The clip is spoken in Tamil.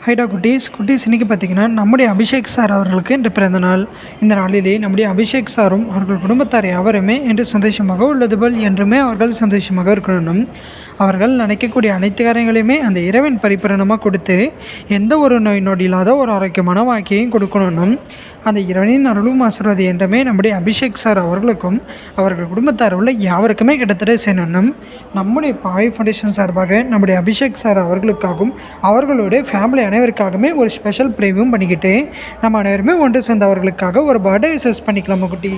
ஹைடா குட்டீஸ் இன்றைக்கி பார்த்திங்கன்னா நம்முடைய அபிஷேக் சார் அவர்களுக்கு இன்று பிறந்த நாள். இந்த நாளிலே நம்முடைய அபிஷேக் சாரும் அவர்கள் குடும்பத்தார் யாவருமே என்று சந்தோஷமாக உள்ளதுபோல் என்றுமே அவர்கள் சந்தோஷமாக இருக்கணும். அவர்கள் நினைக்கக்கூடிய அனைத்து காரியங்களையுமே அந்த இறைவன் பரிபூரணமாக கொடுத்து எந்த ஒரு நோய் நொடி இல்லாத ஒரு ஆரோக்கியமான வாழ்க்கையும் கொடுக்கணும். அந்த இறைவனின் அருளும் ஆசீர்வாதம் என்றுமே நம்முடைய அபிஷேக் சார் அவர்களுக்கும் அவர்கள் குடும்பத்தார் உள்ள யாவருக்குமே கிட்டத்தட்ட செய்யணும். நம்முடைய பாய் ஃபவுண்டேஷன் சார்பாக நம்முடைய அபிஷேக் சார் அவர்களுக்காகவும் அவர்களுடைய ஃபேமிலி அனைவருக்காகவுமே ஒரு ஸ்பெஷல் ப்ரேவும் பண்ணிக்கிட்டு நம்ம அனைவருமே ஒன்று சேர்ந்தவர்களுக்காக ஒரு பர்த்டே விசஸ் பண்ணிக்கலாமா குட்டி.